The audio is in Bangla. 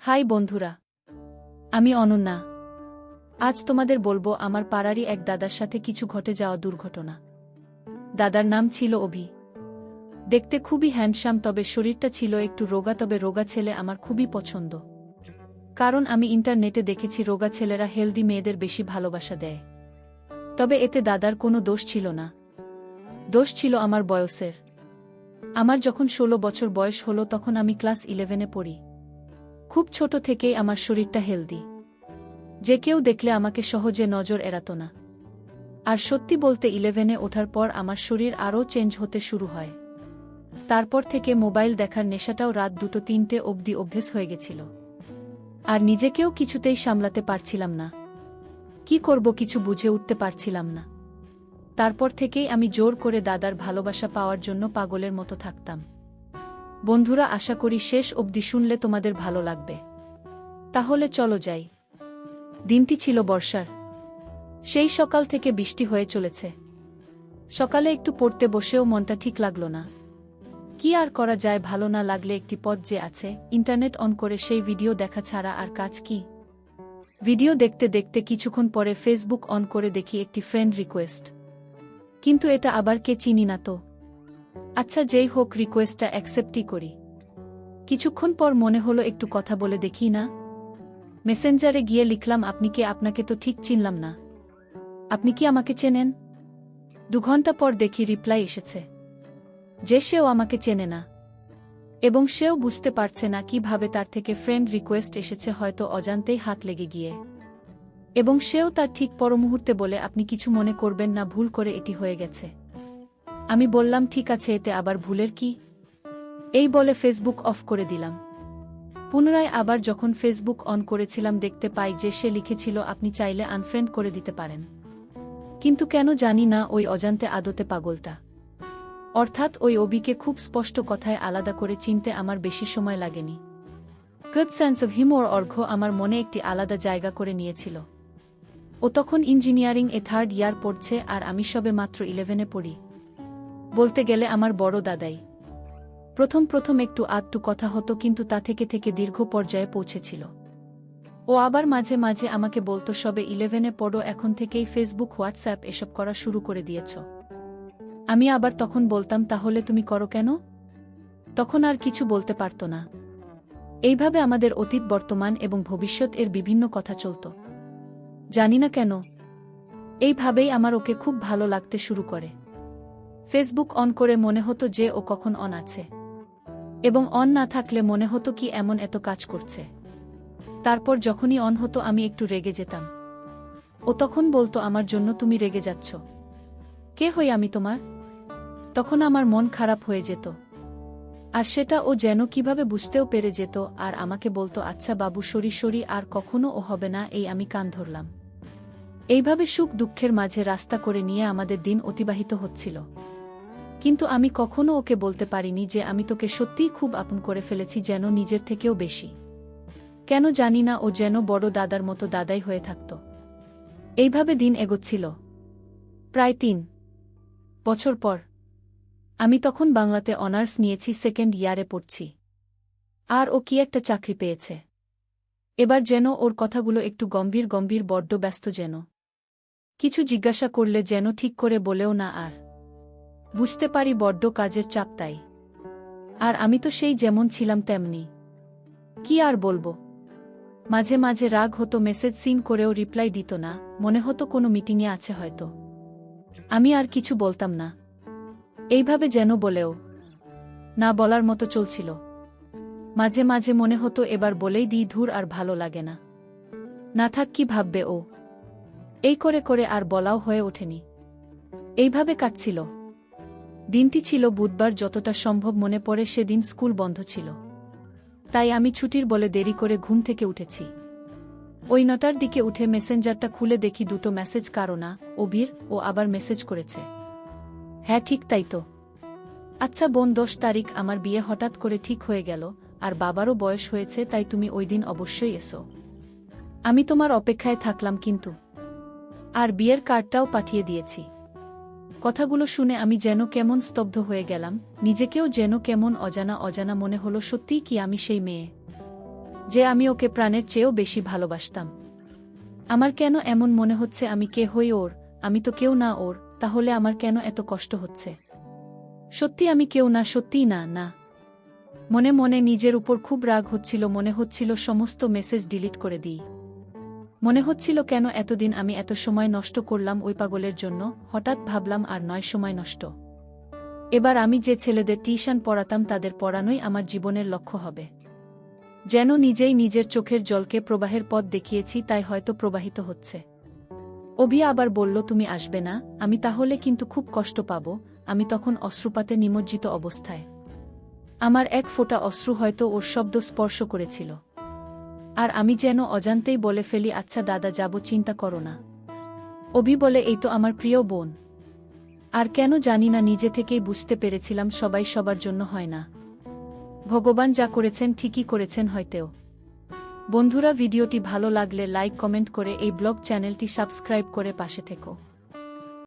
হাই বন্ধুরা, আমি অনন্যা। আজ তোমাদের বলবো আমার পাড়ারই এক দাদার সাথে কিছু ঘটে যাওয়া দুর্ঘটনা। দাদার নাম ছিল অভি। দেখতে খুবই হ্যান্ডসাম, তবে শরীরটা ছিল একটু রোগা। তবে রোগা ছেলে আমার খুবই পছন্দ, কারণ আমি ইন্টারনেটে দেখেছি রোগা ছেলেরা হেলদি মেয়েদের বেশি ভালোবাসা দেয়। তবে এতে দাদার কোনো দোষ ছিল না, দোষ ছিল আমার বয়সের। আমার যখন 16 বছর বয়স হলো তখন আমি ক্লাস 11-এ পড়ি। খুব ছোট থেকেই আমার শরীরটা হেলদি, যে কেউ দেখলে আমাকে সহজে নজর এড়াত না। আর সত্যি বলতে 11-এ ওঠার পর আমার শরীর আরও চেঞ্জ হতে শুরু হয়। তারপর থেকে মোবাইল দেখার নেশাটাও রাত 2-3টে অবধি অভ্যেস হয়ে গেছিল। আর নিজেকেও কিছুতেই সামলাতে পারছিলাম না। কি করব কিছু বুঝে উঠতে পারছিলাম না। তারপর থেকেই আমি জোর করে দাদার ভালোবাসা পাওয়ার জন্য পাগলের মতো থাকতাম। বন্ধুরা, আশা করি শেষ অবধি শুনলে তোমাদের ভালো লাগবে। তাহলে চলো যাই। দিনটি ছিল বর্ষার। সেই সকাল থেকে বৃষ্টি হয়ে চলেছে। সকালে একটু পড়তে বসেও মনটা ঠিক লাগলো না। কি আর করা যায়, ভালো না লাগলে একটি পথ যে আছে, ইন্টারনেট অন করে সেই ভিডিও দেখা ছাড়া আর কাজ কি। ভিডিও দেখতে দেখতে কিছুক্ষণ পরে ফেসবুক অন করে দেখি একটি ফ্রেন্ড রিকোয়েস্ট। কিন্তু এটা আবার কে, চিনি না তো। আচ্ছা যেই হোক, রিকোয়েস্টটা অ্যাকসেপ্টই করি। কিছুক্ষণ পর মনে হলো একটু কথা বলে দেখি না। মেসেঞ্জারে গিয়ে লিখলাম, আপনি কে? আপনাকে তো ঠিক চিনলাম না। আপনি কি আমাকে চেনেন? 2 ঘন্টা পর দেখি রিপ্লাই এসেছে যে সেও আমাকে চেনে না, এবং সেও বুঝতে পারছে না কিভাবে তার থেকে ফ্রেন্ড রিকোয়েস্ট এসেছে, হয়তো অজান্তেই হাত লেগে গিয়ে। এবং সেও তার ঠিক পরমুহূর্তে বলে, আপনি কিছু মনে করবেন না, ভুল করে এটি হয়ে গেছে। আমি বললাম ঠিক আছে, এতে আবার ভুলের কি। এই বলে ফেসবুক অফ করে দিলাম। পুনরায় আবার যখন ফেসবুক অন করেছিলাম দেখতে পাই যে সে লিখেছিল, আপনি চাইলে আনফ্রেন্ড করে দিতে পারেন। কিন্তু কেন জানি না, ওই অজান্তে আদতে পাগলটা, অর্থাৎ ওই অবিকে খুব স্পষ্ট কথায় আলাদা করে চিনতে আমার বেশি সময় লাগেনি। গুড সেন্স অফ হিউমর অর্ঘ্য আমার মনে একটি আলাদা জায়গা করে নিয়েছিল। ও তখন ইঞ্জিনিয়ারিং 3rd ইয়ার পড়ছে, আর আমি সবে মাত্র 11-এ পড়ি। বলতে গেলে আমার বড় দাদাই। প্রথম একটু আধটু কথা হতো, কিন্তু তা থেকে থেকে দীর্ঘ পর্যায়ে পৌঁছেছিল। ও আবার মাঝে মাঝে আমাকে বলতো, সবে 11-এ পড়ো, এখন থেকেই ফেসবুক, হোয়াটসঅ্যাপ এসব করা শুরু করে দিয়েছ। আমি আবার তখন বলতাম, তাহলে তুমি করো কেন? তখন আর কিছু বলতে পারত না। এইভাবে আমাদের অতীত, বর্তমান এবং ভবিষ্যৎ এর বিভিন্ন কথা চলত। জানি না কেন, এইভাবেই আমার ওকে খুব ভালো লাগতে শুরু করে। ফেসবুক অন করে মনে হতো যে ও কখন অন আছে, এবং অন না থাকলে মনে হতো কি এমন এত কাজ করছে। তারপর যখনই অন হতো আমি একটু রেগে যেতাম। ও তখন বলতো, আমার জন্য তুমি রেগে যাচ্ছ? কে হই আমি তোমার? তখন আমার মন খারাপ হয়ে যেত। আর সেটা ও যেন কিভাবে বুঝতেও পেরে যেত, আর আমাকে বলতো, আচ্ছা বাবু, সরি, আর কখনো ও হবে না। এই আমি কান ধরলাম। এইভাবে সুখ দুঃখের মাঝে রাস্তা করে নিয়ে আমাদের দিন অতিবাহিত হচ্ছিল। কিন্তু আমি কখনো ওকে বলতে পারিনি যে আমি তোকে সত্যিই খুব আপন করে ফেলেছি, যেন নিজের থেকেও বেশি। কেন জানি না, ও যেন বড় দাদার মতো দাদাই হয়ে থাকত। এইভাবে দিন এগোচ্ছিল। প্রায় 3 বছর পর আমি তখন বাংলাতে অনার্স নিয়েছি, 2nd ইয়ারে পড়ছি। আর ও কি একটা চাকরি পেয়েছে। এবার যেন ওর কথাগুলো একটু গম্ভীর, বড্ড ব্যস্ত যেন। কিছু জিজ্ঞাসা করলে যেন ঠিক করে বলেও না, আর বুঝতে পারি বড্ড কাজের চাপ তাই। আর আমি তো সেই যেমন ছিলাম তেমনি। কি আর বলবো। মাঝে মাঝে রাগ হতো, মেসেজ সিন করেও রিপ্লাই দিত না, মনে হতো কোনো মিটিংয়ে আছে হয়তো। আমি আর কিছু বলতাম না। এইভাবে যেন বলেও না বলার মতো চলছিল। মাঝে মাঝে মনে হতো এবার বলেই দিই, ধুর, আর ভালো লাগে না, না থাক, কি ভাববে ও। এই করে করে আর বলাও হয়ে ওঠেনি। এইভাবে কাটছিল। দিনটি ছিল বুধবার, যতটা সম্ভব মনে পড়ে সেদিন স্কুল বন্ধ ছিল। তাই আমি ছুটির বলে দেরি করে ঘুম থেকে উঠেছি। ওই 9টার দিকে উঠে মেসেঞ্জারটা খুলে দেখি 2টো মেসেজ, কারো না, অবির। ও আবার মেসেজ করেছে। হ্যাঁ ঠিক তাই তো। আচ্ছা বোন, 10 তারিখ আমার বিয়ে হঠাৎ করে ঠিক হয়ে গেল, আর বাবারও বয়স হয়েছে, তাই তুমি ওই দিন অবশ্যই এসো। আমি তোমার অপেক্ষায় থাকলাম কিন্তু। আর বিয়ের কার্ডটাও পাঠিয়ে দিয়েছি। কথাগুলো শুনে আমি যেন কেমন স্তব্ধ হয়ে গেলাম, নিজেকেও যেন কেমন অজানা মনে হলো। সত্যিই কি আমি সেই মেয়ে? যে আমি ওকে প্রাণের চেয়েও বেশি ভালোবাসতাম। আমার কেন এমন মনে হচ্ছে আমি কে হই ওর? আমি তো কেউ না ওর, তাহলে আমার কেন এত কষ্ট হচ্ছে? সত্যি আমি কেউ না, সত্যিই না, না। মনে মনে নিজের উপর খুব রাগ হচ্ছিল, মনে হচ্ছিল সমস্ত মেসেজ ডিলিট করে দিই। মনে হচ্ছিল কেন এতদিন আমি এত সময় নষ্ট করলাম ওই পাগলের জন্য। হঠাৎ ভাবলাম আর নয় সময় নষ্ট। এবার আমি যে ছেলেদের টিউশন পড়াতাম তাদের পড়ানোই আমার জীবনের লক্ষ্য হবে। যেন নিজেই নিজের চোখের জলকে প্রবাহের পথ দেখিয়েছি, তাই হয়তো প্রবাহিত হচ্ছে। অভি আবার বলল, তুমি আসবে না? আমি তাহলে কিন্তু খুব কষ্ট পাব। আমি তখন অশ্রুপাতে নিমজ্জিত অবস্থায়। আমার এক ফোঁটা অশ্রু হয়তো ওর শব্দ স্পর্শ করেছিল। আর আমি যেন অজান্তেই বলে ফেলি, আচ্ছা দাদা, যাব, চিন্তা করো না। অভি বলে, এই তো আমার প্রিয় বোন। আর কেন জানি না, নিজে থেকেই বুঝতে পেরেছিলাম সবাই সবার জন্য হয় না। ভগবান যা করেছেন ঠিকই করেছেন হয়তো। বন্ধুরা, ভিডিওটি ভালো লাগলে লাইক কমেন্ট করে এই ব্লগ চ্যানেলটি সাবস্ক্রাইব করে পাশে থেকো।